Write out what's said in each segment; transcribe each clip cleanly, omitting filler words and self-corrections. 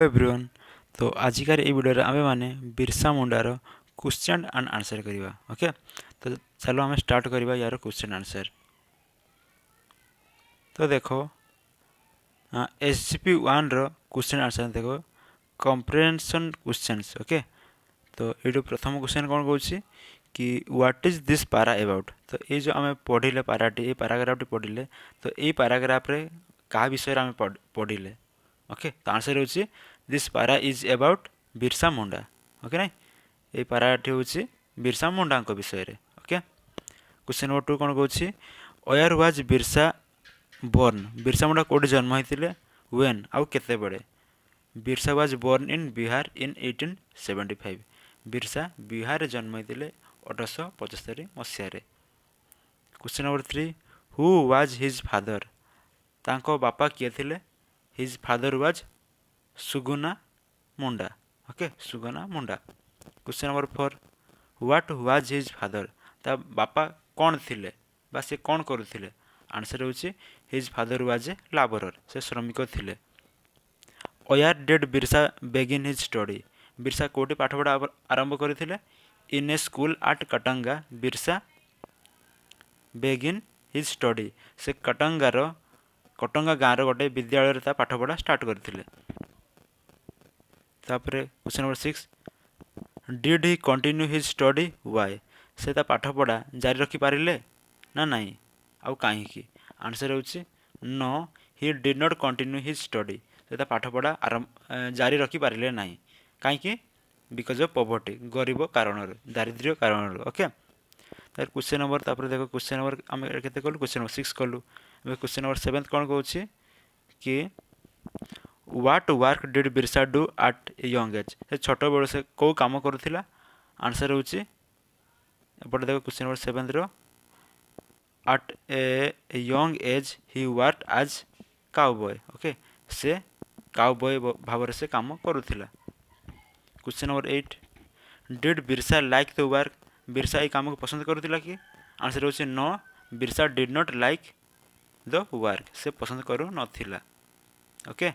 Everyone. तो आजिकार ये video आमे माने बिरसा मुंडार क्वेश्चन एंड आंसर करिवा। ओके, तो चलो आम स्टार्ट करिवा यार क्वेश्चन आंसर। तो देखो एसजीपी 1 रो क्वेश्चन आंसर देखो कम्प्रेहेंशन क्वेश्चंस। ओके, तो ये प्रथम क्वेश्चन कौन कहूँ कि what is this para about. तो ये जो आम पढ़ले पाराटी ये पाराग्राफटी पढ़ले तो ये पाराग्राफ रे क्या विषय आम पढ़ले। ओके, तो आंसर होची दिस पारा is about Birsa Munda. Okay ना, ये पाराटी होची बिरसा मुंडा विषय रे। ओके, क्वेश्चन नंबर 2 कौन कहूँ where was Birsa born. Birsa Munda कोड जन्म होते व्वेन आउ केते बड़े। Birsa was born in Bihar in 1875। Birsa Bihar जन्म होते 1875 मसीह। Question number 3 who was his father. तांको बापा किए थिले। His father was Suguna Munda. Okay, Suguna Munda. Question number 4 what was his father. ता बापा कौन थिले बा से कौन करुथिले। आंसर होची हिज फादर वाज ए लाबरर, से श्रमिक थिले। Where did Birsa begin his study. Birsa कोटी पाठ पढ़ा आरंभ करथिले। In a school at Katanga Birsa begin his study. से कटंगा गाँव गोटे विद्यालय ता पाठ पढ़ा स्टार्ट करथिले। तापरे question number 6 did he continue his study why. से ता पाठ पढ़ा जारी रखी पारिले ना नहीं आउ कहीं। आंसर होची no he did not continue his study. से ता पाठ पढ़ा जारी रखी पारिले नहीं कहीं बिकज ऑफ पॉवर्टी, गरीब कारण, दारिद्र्य कारण। ओके, तार क्वेश्चन नंबर देखो क्वेश्चन नंबर आम केते कलु क्वेश्चन नंबर 6 कलु। क्वेश्चन नंबर 7 कौन कहूँ कि what work did Birsa do at a young as. से छोट बेलू से कौ काम करुला। आंसर होची एपटे देखो क्वेश्चन नंबर 7 रो at a young age he work as cowboy. Okay, से काउबॉय भाव से काम करुला। Question number 8 did Birsa like the work. Birsa ये काम को पसंद करुला कि। आंसर होची no Birsa did not like the work, से पसंद करू नथिला। Okay,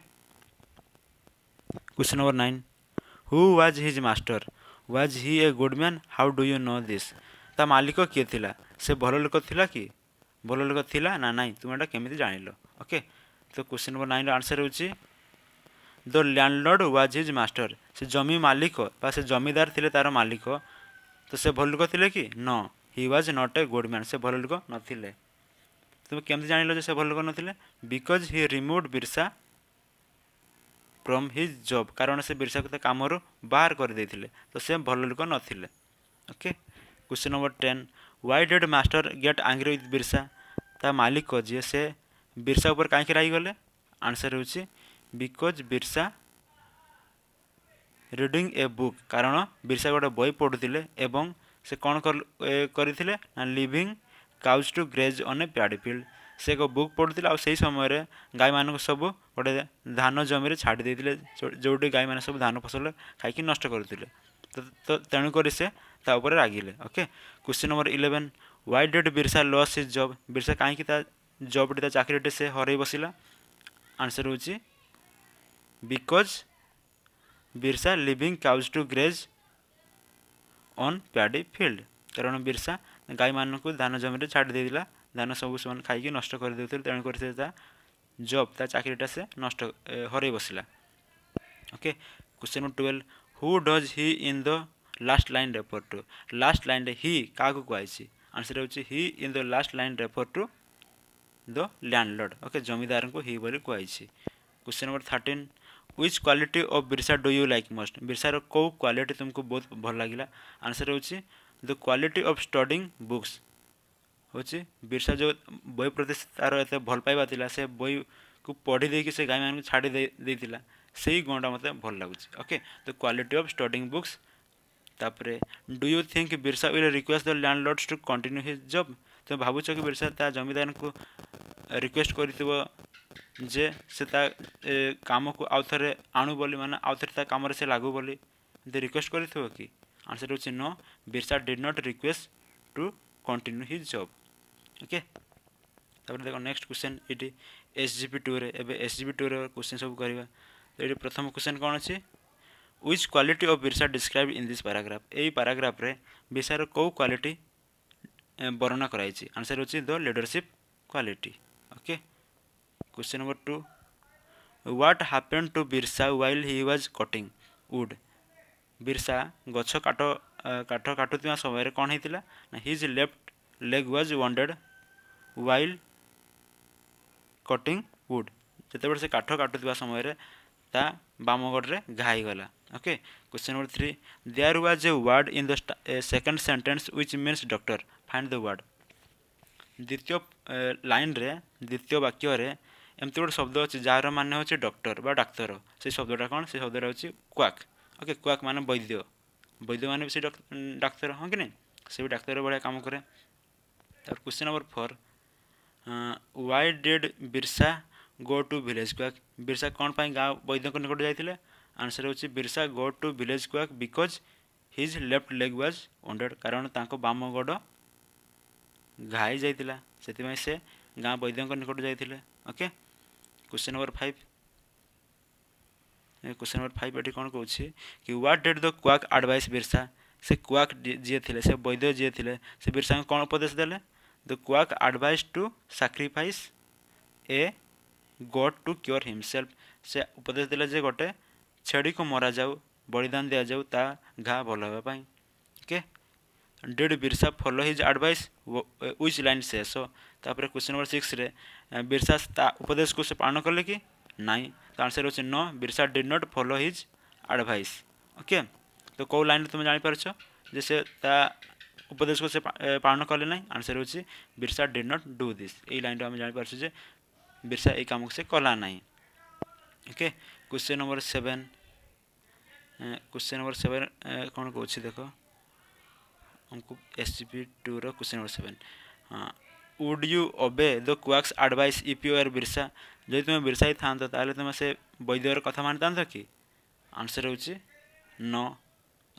question number 9 who was his master. Was he a good man how do you know this. ता मालिक किए थिला। से भल लोक थिला कि भल लोक थिला ना नहीं तुम एटा केमिति जानिलो। ओके, तो क्वेश्चन नंबर 9 रो आंसर होची the landlord was his master. से जमी मालिक बा से जमीदार थिले तार मालिक। तो से भल लोक थिले कि no he was not a good man, से भल लोक नथिले। तुम केमिति जानिलो जे से भल लोक नथिले। Because he removed Birsa from his job, कारण से बिरसा को काम बाहर कर देथिले, तो से भल लोक नथिले। Okay, question number 10 why did master get angry with Birsa. ता मालिक जी से बिरसा ऊपर कहीं रागी गले। आंसर होची because Birsa reading a book, कारण बिरसा गोटे बही पढ़ुले एवं से कौन करथिले ना leaving cows to graze on a paddy field. से एक बुक पढ़ुले आ से समय गाय मान सब गोटे धान जमी छाड़ी देते जोटी गाय मैंने सब धान फसल खाई नष्ट करुले। तो तेणुक से तापर रागिले। Okay, question number 11 why did Birsa lose his job. Birsa कहीं जॉब चाकरी से हर बसला। आंसर होची because Birsa leaving cows to graze on paddy field, कारण बिरसा गाय मान धान जमी छाड़ी देला, धान सब से खाई नष्ट कर देते तेणुक से जॉब ता चाकरीटा से नष्ट हर बसला। Okay, question number 12 who does he in the last line refer to. Last line ही क्या कहुई। आंसर होची he in the last line refer to the landlord. Okay, जमीदार को ही बोली कहुई। Question number 13 which quality of Birsa do you like most. बिरसार कौ क्वालिटी तुमको बहुत भल लगिला। आंसर होची the quality of studying books. होची बिरसा जो बही प्रति तार एत भल पाइबा थिला, से बही को पढ़ी देकी से गाय मान छाड़ी देथिला, से गुणटा मत भल लगुच। ओके, तो क्वालिटी ऑफ स्टडिंग बुक्स। तापरे do you think Birsa will request the landlords to continue his job. तो भावुच कि बिरसा ता जमीदार को रिक्वेस्ट करथिबो जे से ता काम को आउ थे आणु बोली, माने आउ थे काम से लागू बोली रिक्वेस्ट करथिबो कि। आंसर होची no Birsa did not request to continue his job. Okay, तापर देखो नेक्स्ट क्वेश्चन ये एसजीपी 2 रे एबे एसजीपी 2 रे क्वेश्चन सब करबा। तो ये प्रथम क्वेश्चन कौन अच्छी which quality of Birsa describe in this paragraph यही पैराग्राफ रे बिरसार कौ क्वालिटी वर्णना कराई आंसर होची the leadership quality okay question number 2 what happened to Birsa while he was cutting wood Birsa गछ काठ काटुवा समय कौन होता ना his left leg was wounded while cutting wood जिते से काठ काटुवा समय ता बाम गोड़े घाई गला okay question number 3 there was a word in the second sentence which means doctor find the word द्वितीय लाइन रे द्वितीय वाक्य रे एमती गोटे शब्द अच्छे जार मान हो डॉक्टर बा डाक्तर से शब्दटा कौन से शब्दटा हूँ क्वाक ओके क्वाक मान वैद्य वैद्य मान भी से डाक्तर हाँ कि नहीं से भी डाक्तर भाया काम कै question number 4 why did Birsa go to village quack Birsa कौन पाई गाँव वैद्य निकट जाते आंसर हूँ Birsa go to village quack because his left leg was wounded कारण तांको बाम गोड़ घाई जाइतिला से से गाँ वैद्य निकट जाते okay question number 5 question number 5 ये कौन कौन कि what did the quack advice Birsa से क्वाक जी थे से वैद्य जी थे से बिरसा कौन उपदेश देले the quack advice to sacrifice a god to cure himself से उपदेश देले जे गोटे छेड़ी को मरा जाऊ बलिदान दिया जाऊ ता घा भल होगा okay did Birsa follow his advice which line से सो तापर क्वेश्चन नंबर 6 रे बिरसा उपदेश को से पालन कले कि नाई तो आंसर होचे no Birsa did not follow his advice okay तो कौ लाइन तुम जानी पारछ जे से ता उपदेश को से पालन कले ना आंसर होचे Birsa did not do this a line रो हम जानी पारछ जे बिरसा ए काम से कला नहीं okay question number 7 question number 7 कौन कहूँ देखो हमको SCP-2 रो क्वेश्चन नंबर 7 हाँ would you obey the quack's advice if you are Birsa जदि तुम बिरसा ही था तुम से वैद्यर कथा मानी कि आंसर होची no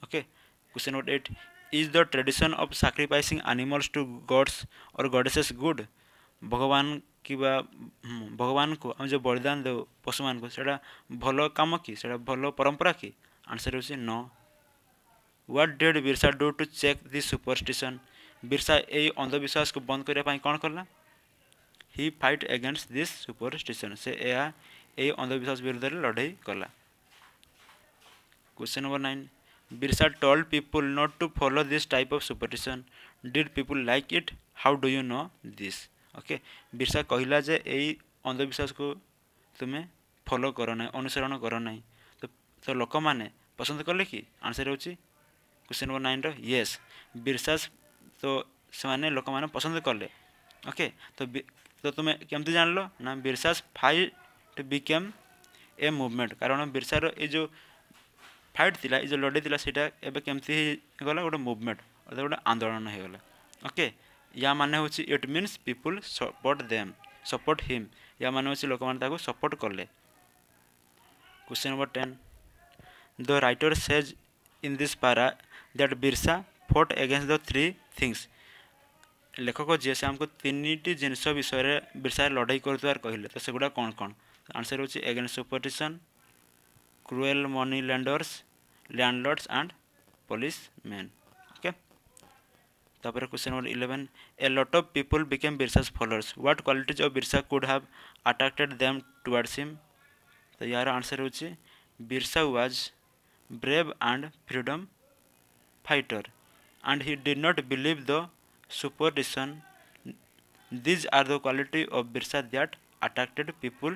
okay question number 8 is the tradition of sacrificing animals to gods और गॉडेसेस गुड भगवान कि भगवान को हम जो बलिदान दे पशु मान को सेटा भल काम कि सेटा भल परंपरा कि आंसर होची no what did Birsa do to check this superstition Birsa यही अंधविश्वास को बंद करने कौन कला he fight against this superstition से यही अंधविश्वास विरुद्ध लड़ाई कला question number 9 Birsa told people not to follow this type of superstition did people like it how do you know this okay Birsa कहला जे यही अंधविश्वास को तुम्हें फॉलो कर ना अनुसरण कर ना तो लोक मैंने पसंद कले कि आंसर होची क्वेश्चन नंबर 9 रो यस बिरसा तो से लोक मैंने पसंद कले ओके तो तुम्हें केमती जान लो ना बिरसास फाइट बिकेम ए मुवमेंट कारण बिरसार ये जो फाइट थिला ये जो लड़ाई थिला सेटा एबे केमती गला गोटे मुवमेंट अर्थात गोटे आंदोलन हो गला ओके या माने होची it means people support him या माने होची लोक माने ताको सपोर्ट करले question number 10 the writer says in this para that Birsa fought against the three things लेखक जी से आमको तीन जिनस विषय बिरसा लड़ाई कर कहले तो सेगुड़ा कौन कौन आंसर होची against superstition cruel money lenders landlords and police man okay तापर question number 11 a lot of people became Birsa's followers what qualities of Birsa could have attracted them towards him तो यार आंसर होची Birsa was brave and freedom fighter and he did not believe the superstition. These are the quality of Birsa that attracted people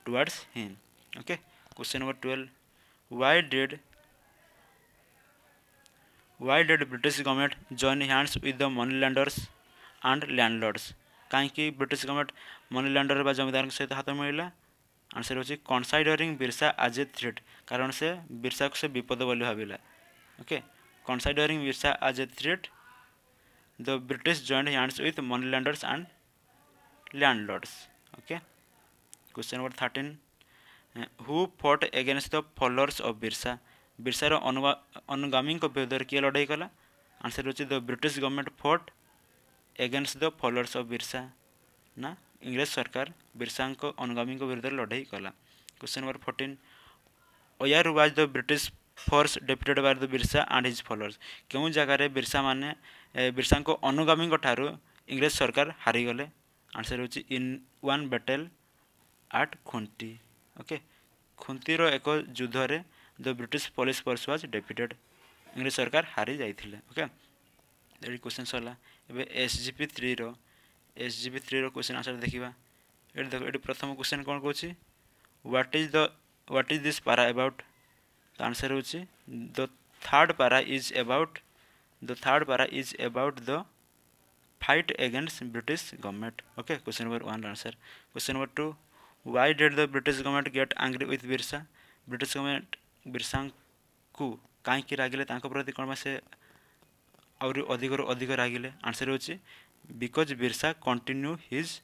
towards him. Okay. Question number 12. Why did British government join hands with the moneylenders and landlords? कहीं British government money lender बा जमींदार सहित हाथ मिलला answer होची considering Birsa as a threat कारण से बिरसा को से विपद बोली भाविला okay considering Birsa as a threat, the British joined hands with moneylenders and landlords. Okay. Question number 13. Who fought against the followers of Birsa? Birsa अनुगामी को विरुद्ध किए लड़ाई कला आंसर होची the British government fought against the followers of Birsa ना English सरकार बिरसा को अनुगामी को विरुद्ध लड़ाई कला question number 14 where was the British force defeated by the Birsa and his followers केउं जगार बिरसा माने बिरसा को अनुगामी ठारू इंग्रेज सरकार हारीगले आंसर होची in one battle at Khunti okay खुंटीर एक युद्ध रे the British police force was defeated इंग्रेज सरकार हारी जाइथिले ओके एडी क्वेश्चन सरला एबे एसजीपी 3 रो क्वेश्चन आंसर देखिबा एडी देखो एडी प्रथम क्वेश्चन कोन कहूची what is this para about the answer होची the third para is about the fight against British government okay question number 1 answer question number 2 why did the British government get angry with Birsa British government Birsa को काई की रागिले तांको प्रति कोन से और अधिक रागिले answer होची because Birsa continue his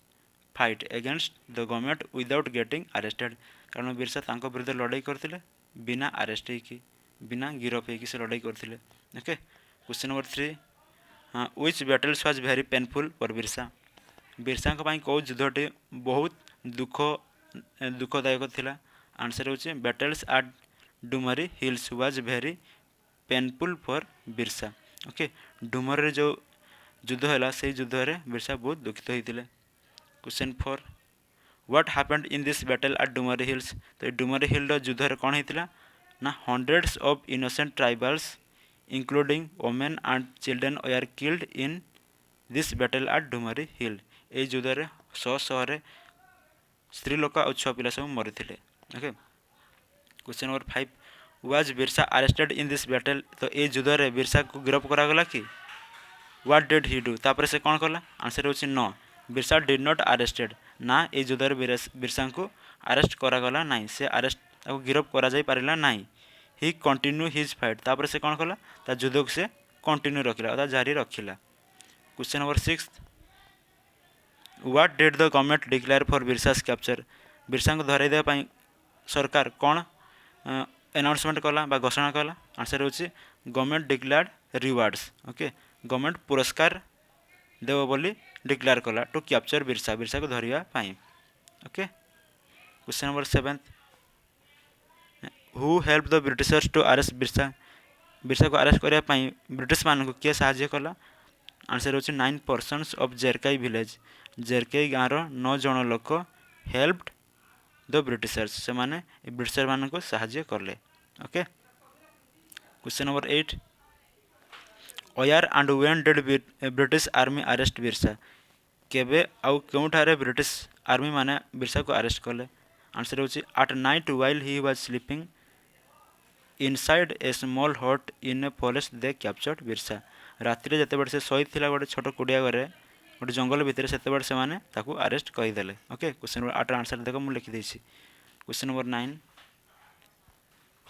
fight against the government without getting arrested कारण बिरसा तांको विरुद्ध लड़ाई करथिले बिना अरेस्ट की बिना गिरफ की से लड़ाई करथिले okay question number 3 which battles was very painful for Birsa Birsa कौ युद्धटी बहुत दुखदायक थिला आंसर होची battles at Dumri hills was very painful for Birsa okay Dumri जो युद्ध है से युद्ध रे बिरसा बहुत दुखित होते question 4 what happened in this battle eight Dumri hills तो डुमरी हिल युद्ध रे कौन होता ना hundreds of innocent tribals including women and children were killed in this battle at Dumari Hill ए युद्ध रे शह रे स्त्री लोक और छुआ पिला सब मरी okay question number 5 was Birsa arrested in this battle तो ए युद्ध रे बिरसा को गिरफ्त करागला कि व्हाट डिड ही डू तापर से कौन कला आंसर होची no Birsa did not arrested ना ए युद्ध रे बिरसा को अरेस्ट करागला नहीं से अरेस्ट गिरफ्त करा जाई पारिला नहीं ही कंटिन्यू हिज फाइट तापर से कौन कला ता युद्ध से कंटिन्यू रखिला अर्थात जारी रखिला question number 6 what did the government declare for Birsa's capture Birsa को धराई देबा पई सरकार कौन अनाउंसमेंट कला बा घोषणा कला आंसर होची government declared rewards okay government पुरस्कार देव बोली डिक्लेयर कला टू कैप्चर बिरसा को धरिया पई okay question number 7 who help the Britishers to arrest Birsa को अरेस्ट करने ब्रिटिश मान को किए साहाय्य कला आंसर होची 9 पर्सन्स ऑफ जेरकाई विलेज जेरकाई गाँव रो 9 जन लोक हेल्प्ड द ब्रिटिशर्स से माने ब्रिटिशर मान को साहाय्य करले okay question number 8 where and when did British army arrest Birsa केबे आउ केउठारे ब्रिटिश आर्मी माने बिरसा को अरेस्ट करले आंसर होची at night while he was sleeping inside a small हट इन a forest they captured Birsa राति जिते बड़े से शहीद थिला गोटे छोट कुड़िया घरे गोटे जंगल भितर से बड़े से माने ताकू अरेस्ट करदेले ओके क्वेश्चन नंबर 8 आंसर देखो मुझे लिखी देछि question number 9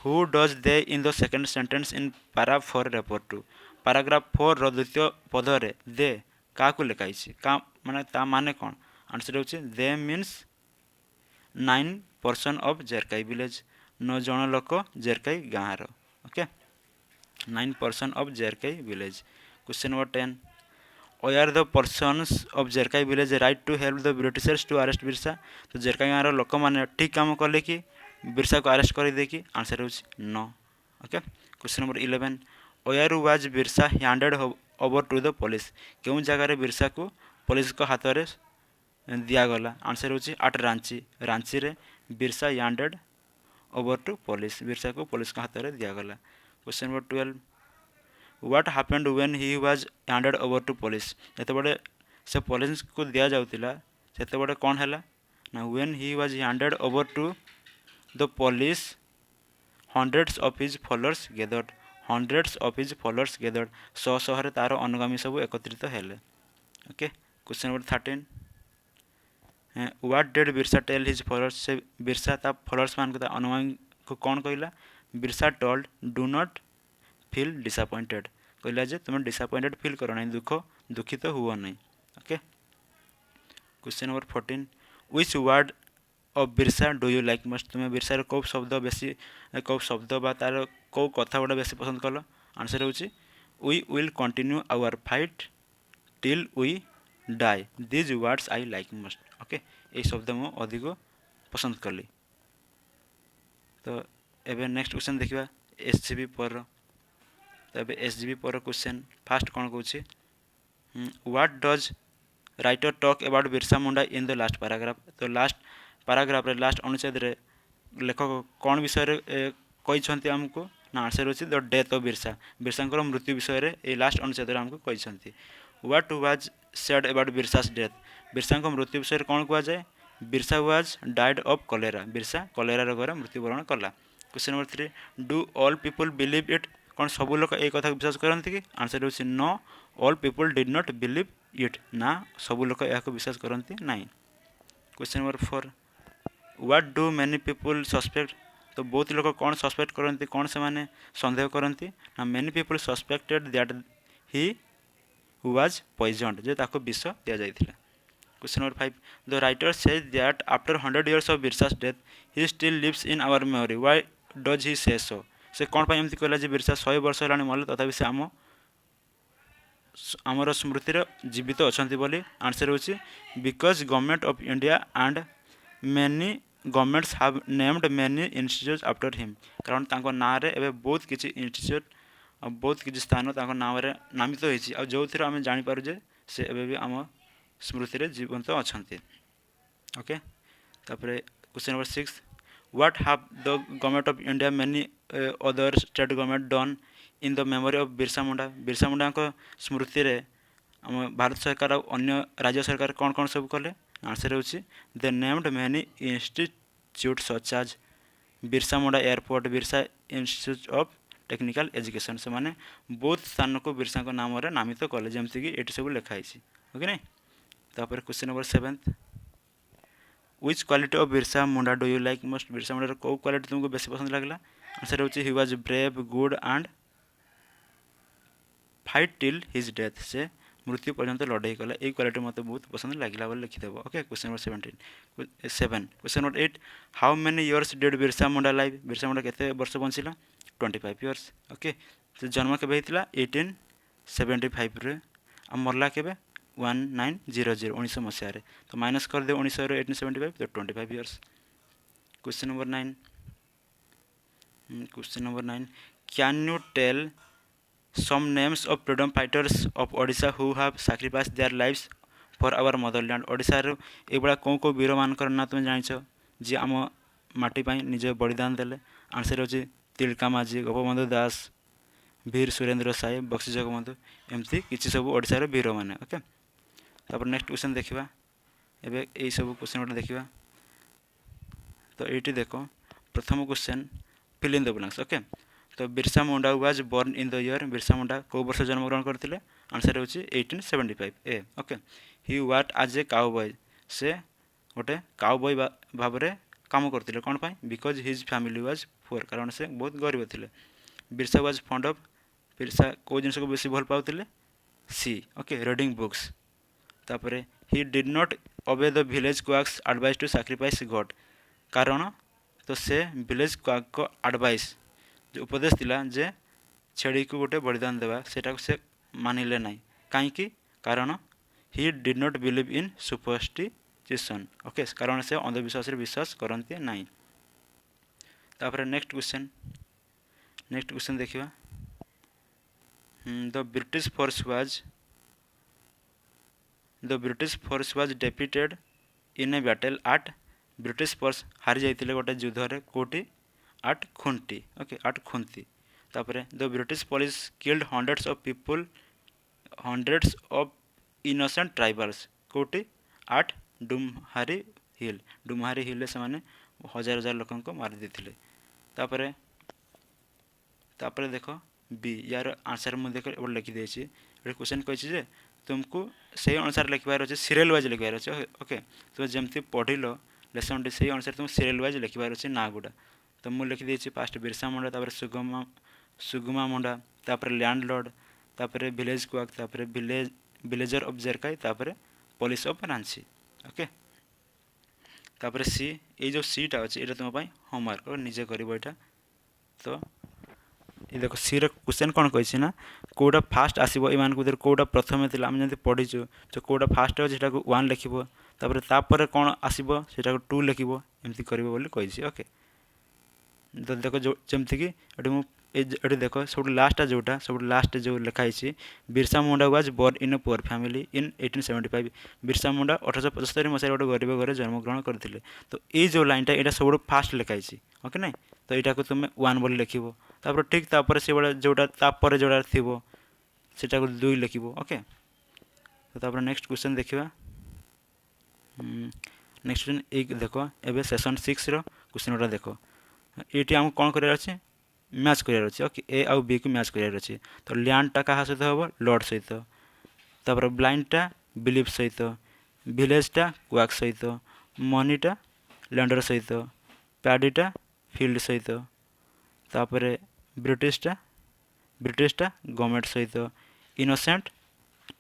who does they in the second sentence in para 4 refer to paragraph 4 रो द्वितीय पद रे दे का को लिखाई का माने ता माने कौन आंसर होछि they means 9 person of Jerkai village 9 जन लोक जेरकाई गाँव okay 9 person of Jerkai village question number 10 were the persons of Jerkai village right to help the Britishers to arrest Birsa तो जेरकाई गाँव लोक मैंने ठीक काम कले कि बिरसा को अरेस्ट कर दे कि आंसर हो no okay question number 11 where was Birsa handed over to the police क्यों जगह बिरसा को पुलिस को हाथ में दिगला आंसर होची एट रांची रे Birsa handed over to police Birsa को पुलिस के हाथ में दिगला question number 12 what happened when he was handed over to police जते बड़े से पुलिस को दिया जाउतिला सेते बड़े कौन हैला ना when he was handed over to the police hundreds of his followers gathered शह रे तार अनुगामी सब एकत्रित हेले okay question number 13 what did Birsa tell his followers से बिरसा ता फॉलोअर्स मान को अनुगामी को कौन कहला Birsa told do not feel disappointed कहला जे तुम डिसअपॉइंटेड फील करो नहीं दुखित तो हुआ नहीं okay question number 14 which word of Birsa do you like must तुम्हें बिरसा कौ शब्द बेसी कौ शब्द बा तार कौ कथा गुड़ा बेसी पसंद कल आंसर होची we will continue our fight till we die these words I like most okay ये शब्द मु अधिक पसंद कली तो एबे नेक्स्ट क्वेश्चन देखिबा एसजीबी पर। तबे एसजीबी पर क्वेश्चन फास्ट कौन कहूँ what does writer talk about Birsa Munda in the last paragraph. तो लास्ट पैराग्राफ रे लास्ट अनुच्छेद रे लेखक कौन विषय कहते आमको ना आंसर होची द डेथ ऑफ बिरसा। बिरसांकर मृत्यु विषय रे ए लास्ट अनुच्छेद रे आमको कहते। What was said about Birsa's death. Birsa मृत्यु विषय कौन कह जाए Birsa was died of cholera. Birsa cholera रोग मृत्युवरण कला। Question number 3 do all people believe it. कौन सब लोग ये कथा विश्वास करते कि आंसर होची know all people did not believe it ना सब लोग यह विश्वास करते ना। Question number 4 what do many people suspect. तो बहुत लोग कौन सस्पेक्ट करते कौन से माने संदेह करती ना many people suspected that he was poisoned जे ताको विष दिया जाइथिला। Question number 5 the writer says that after 100 years of Birsa's death he still lives in our memory why does he say so. से कौन पाई एमती कहला जे बिरसा 100 वर्ष हेलानी मले तथापि से आमर स्मृति जीवित अच्छा बोली। आंसर होची because government of India and many governments have named many institute after him. कारण तांको ना रे एबे बहुत किछि इंस्टीट्यूट और बहुत किछि स्थान तांको नाम रे नामित होईछि आ जो थी आम जापर जे से एबे भी आम स्मृति रे जीवंत अच्छा। ओके तापर question number 6 what have the government of India many other state government done in the memory of Birsa Munda. Birsa Munda को स्मृति रे आम भारत सरकार अन्य राज्य सरकार कौन कौन सब कले। आंसर होची they named many institute such as Birsa Munda airport Birsa institute of technical education. से माने बहुत स्थान को बिरसा को नाम रे नामित कले जमती कि एटी सब लिखाई। ओके नहीं तापर question number 7 which quality of Birsa Munda do you like most. Birsa Munda को क्वालिटी तुमको बेसी पसंद लगला। आंसर होची he was brave good and fight till his death. से मृत्यु पर्यंत लड़ाई कला ये क्वालिटी मत बहुत पसंद लगे बोले लिखिदेव। Okay question number 7 question number 8 how many years did Birsa Munda live. Birsa Munda केते वर्ष बंचिला 25 इयर्स। ओके से जन्म केबे हितला 1875 रे आ मरला केबे 1900 1900 मसिया रे। तो माइनस कर दे 1900 रे 1875 तो 25 years. Question number 9 can you tell some names of freedom fighters of Odisha who have sacrificed their lives for our motherland। Odisha रो एबड़ा को वीर मानकर ना तुम जानिछ जे आम माटी पाई निजे बलिदान देले। आंसर होची तिलका माझी गोपबंधु दास वीर सुरेंद्र साय बक्सी जगबंधु एमती किछि सब ओडिशा रो वीर माने। ओके तापर नेक्स्ट क्वेश्चन देखिबा एबे एई सब क्वेश्चन ओटा देखिबा। तो एटी देखो प्रथम question fill in the blanks. Okay तो Birsa Munda was born in the year Birsa Munda को वर्ष जन्म ग्रहण करथिले। आंसर होची 1875 ए। Okay he worked as a cowboy. से गोटे काउबॉय भाव रे काम करथिले कोन पाई because his family was poor कारण से बहुत गरीब थिले। Birsa was fond of Birsa को जिनस को बेसी भल पाउथिले सी। Okay reading books. तापरे ही did not obey the village quack's advice to sacrifice god. कारण तो से विलेज क्वाक को एडवाइस जो उपदेश दिला जे छेड़ी को गोटे बलिदान देवा सेटा से मानिले नहीं कहीं कारण he did not believe in superstition. Okay कारण से अंधविश्वास विश्वास करते नहीं। तापर नेक्स्ट क्वेश्चन देखिबा the British force was defeated in a battle at. British force हारी जाइतिले गोटे युद्ध रे कोटी at Khunti. Okay at Khunti. तापर the British police killed hundreds of innocent tribals कोटी at Dumhari hill. Dumhari hill से माने हजार हजार लोक को मारी देथिले। तापर देखो बी यार आंसर मुझे देखो लिखि देछि क्वेश्चन कहि जे तुमको सही अनुसार लिखबार अछि सीरियल वाइज लिखबार अछि। ओके तो जेमती पढ़िलो लेसन डी सही अनुसार तुम सीरियल वाइज लिखबार अछि ना गुडा। तो मुझे लिखि देछि फास्ट बिरसा मुंडा तापर सुगमा मुंडा तापर लैंडलॉर्ड तापर विलेज क्वाक तापर विलेजर ऑफ जेरकाई तापर पुलिस ऑफ रांची। ओके तापर सी ये जो सीटा अच्छे ये तुम होमवर्क और निजे कर। तो ये देखो सी क्वेश्चन कौन कही ना कौटा फास्ट आसो इन कौटा प्रथम थी आम जमी पढ़ीचु तो कौटा फास्ट अच्छे 1 लिख तापर कौन आसो 2 लिख एमती कर। ओके तो देखो जो जमती कि ये देख सब लास्ट जोटा सब लास्ट जो लिखाई Birsa Munda was born in a poor family in 1875 Birsa Munda 1875 मसीह गोटे गरीब घर जन्मग्रहण करते तो ये जो लाइनटा यहाँ सब फास्ट लिखाई ओके ना तो यहाँ को तुम 1 बोली लिख ठीक तापर से जोटा तापर जोड़ा थी सेटा को 2 लिख ओके तो तापर नेक्स्ट क्वेश्चन देखा नेक्स्ट क्वेश्चन एक देख एवं सेशन 6 क्वेश्चन गुड़ा देख ये आम कौन करार अच्छे मैच करार अच्छे ओके ए आउ बी को मैच करार अच्छे तो लैंडटा क्या सहित हम लॉर्ड सहित तापर ब्लाइंडटा बिलीफ सहित विलेजटा क्वाक सहित मनीटा लैंडर सहित पैडीटा फील्ड सहित तापर ब्रिटिशटा गवर्नमेंट सहित इनोसेंट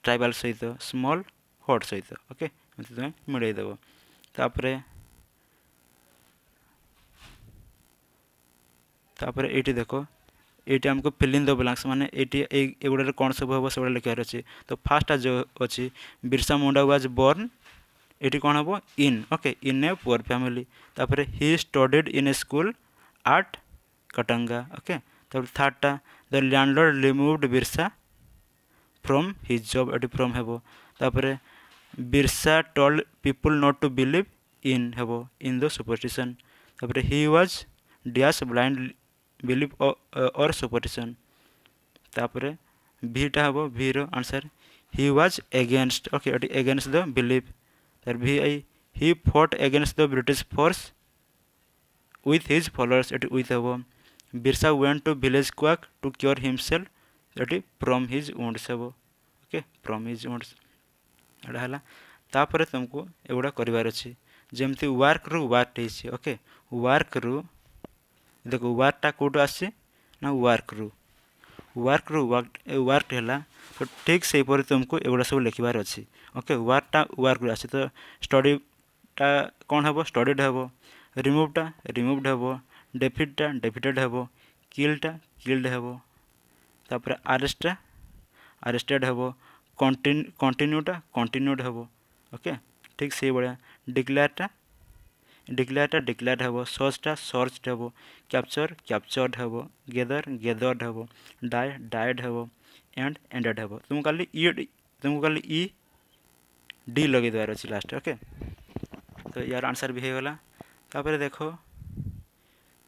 ट्राइबल सहित स्मॉल हॉट सहित ओके तुम्हें मिलईदेव तापर ये देख ये आमको फिल इन द ब्लैंक्स माने ये गुड़ा कौन सब हम सब लिखार अच्छे तो फास्ट जो अच्छी बिरसा मुंडा वाज बोर्न ये कौन हम in okay in a poor family तापर he studied in a school at Katanga okay तापर थर्डटा the landlord removed Birsa from his job ये फ्रॉम हेबो तापर Birsa told people not to believe in हेबो इन द सुपरस्टिशन तापर he was dash blind believe और superstition तापर भीटा हेबो भीर आंसर ही वाज एगेंस्ट ओके ये एगेंस्ट द बिलीव तार भी आई he fought against the British force with his followers it with hebo Birsa went to village quack to cure himself it from his wounds hebo okay from his wounds एडा हला तापर तुमको एगुड़ा करिवार अछि जेमति work रु work हेछि okay work रु देखो वर्कटा code आछि ना वर्क रु वर्क हला तो ठीक से पर तुमको एगुड़ा सब लिखिबार अछि ओके वर्क रु आछि तो स्टडी टा कोन हेबो स्टडीड हेबो रिमूव्ड हेबो डेफिटेड हेबो किल्ड हेबो तापर अरेस्टेड हेबो कंटिन्यूड हेबो ओके ठीक से बड़ा डिक्लेयर्ड हेबो सर्च्ड हेबो कैप्चर्ड हेबो गेदर्ड हेबो डाइड हेबो एंडेड हेबो तुमको खाली ई डी लगे द्वार अच्छी लास्ट ओके तो यार आंसर भी होगा तापर देखो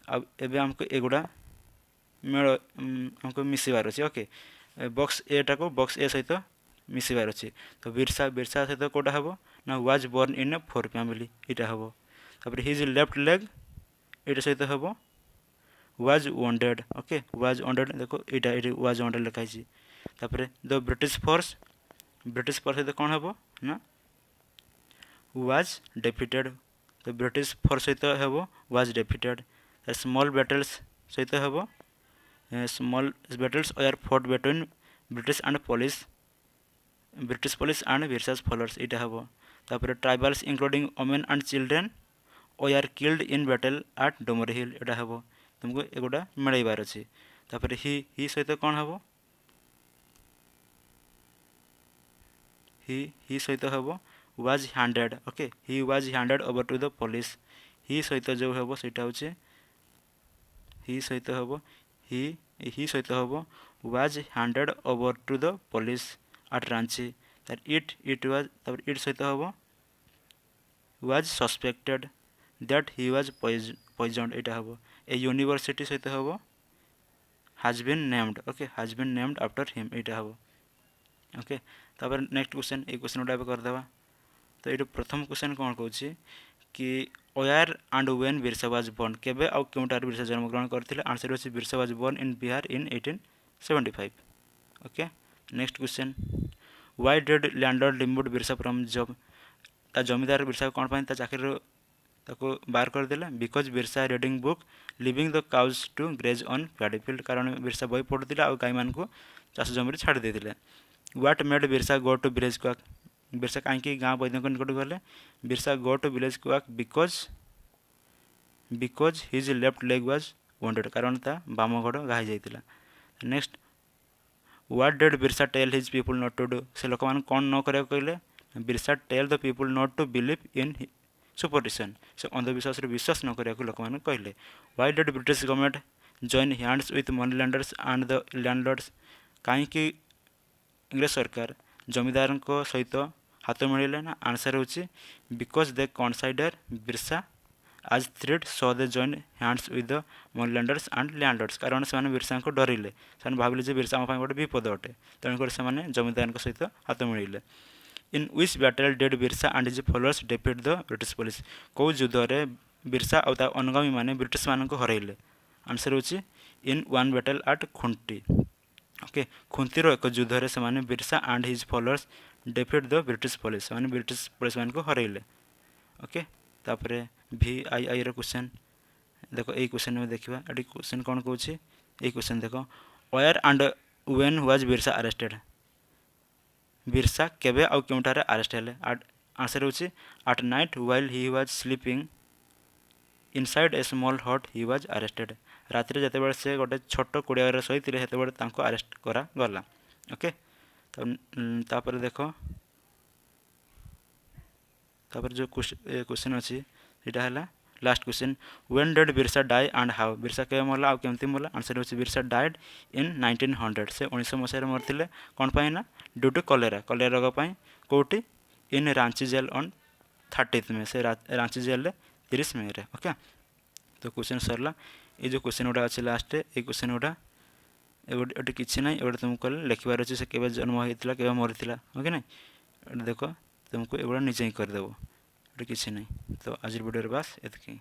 अब एबे हमको एगुड़ा मेल हमको मिसबार अच्छे ओके बॉक्स एटा को बॉक्स ए सहित मिसबार अच्छे तो बिरसा सहित कौटा हम ना was born in a poor family यहाँ हम तापर हिज लेफ्ट लेग ये सहित हम was wanted okay was wanted देखो ये वाज वॉन्टेड लिखाई तापर द ब्रिटिश फोर्स सहित कौन हम ना वाज डेफिटेड तो ब्रिटिश फोर्स सहित हम वाज डेफिटेड स्मॉल बैटल्स सहित हम small battles are fought between British police and Birsa's followers यहाँ हम तापर tribals including women and children are killed in battle at Domar hill यहाँ हम तुमको एगुड़ा मिलबार अच्छे तापर ही सहित कौन हम ही सहित हम was handed okay he was handed over to the police ही सहित जो हम सेटा होचे ही सहित हम was handed over to the police at Ranchi that it was तापर it सहित हम was suspected that he was poisoned एटा हम a university सहित हम has been named after him एटा हम ओके तापर नेक्स्ट क्वेश्चन ए क्वेश्चन उडा कर देबा तो ये प्रथम क्वेश्चन कौन कौन कि where and when Birsa was born केबे आउ केउटार बिरसा जन्मग्रहण करथिले आंसर अछि Birsa was born in Bihar in 1875 okay next question why did landlord remove Birsa from job ता जमीदार बिरसा कौन पाइन ता चाकरी ताको बाहर कर देला because Birsa reading book leaving the cows to graze on paddy field कारण बिरसा बही पढ़ुथिला आ गाय मान को चाष जमी छाड़ देथिले what made Birsa go to village quack Birsa कहीं गाँव वैद्य निकट गले Birsa go to village quack because his left leg was wounded कारण ता बाम गोड़ घाई जाइतिला next what did Birsa tell his people not to do से लोक मान कौन न करे कहले Birsa tell the people not to believe in superstition से अंधविश्वास विश्वास न करने लोक मैंने कहले why did British government join hands with money landers and the landlords कहीं इंग्रेज सरकार जमीदार सहित हाथ मिले ना आंसर होची बिकॉज दे कनसाइडर बिरसा आज thread so they join hands with the money landers and landlords कारण से बिरसा को डरिले से भाविले बिरसा गोटे विपद अटे तेणुकर से जमीदार सहित हाथ मिले in which battle did Birsa and his followers defeat the British police कौ युद्ध बिरसा और अनुगामी मैंने ब्रिटिश मान हरइले आंसर होची in one battle at Khunti okay खुंतीर एक युद्ध से Birsa and his followers defeat the British police से ब्रिटिश पुलिस मान हरइले ओके तापर VII क्वेश्चन देखो यही क्वेश्चन में देखा ये क्वेश्चन कौन कौन ये क्वेश्चन देखो where and when was Birsa arrested Birsa केबे आउ क्योंठारे अरेस्ट हेले आंसर होची at night while he was sleeping inside a small hut he was arrested रात्रि जिते से गोटे छोट कुड़िया शोते से अरेस्ट करा गला ओके तापर देखो तापर जो क्वेश्चन अच्छी सीटा है last question when did Birsa die and how Birsa के मरला आउ केमती मरला आंसर होची बिरसा डाइड इन 1900 से 1900 मसीह मरते कौन पाई ना ड्यू टू कलेरा रोग पाई कौटी इन रांची जेल ऑन 30 में से रांची जेल 30 में रे ओके तो क्वेश्चन सरला ये जो क्वेश्चन गुड़ा अच्छे लास्ट ये क्वेश्चन गुड़ा ये किसी ना ये तुमको लिखबार अच्छे से केवे जन्म होता केवे मरी ओके ना देख तुमको एगुड़ा निजे ही करदेव किसी नहीं तो आज वीडियो बस एतकी।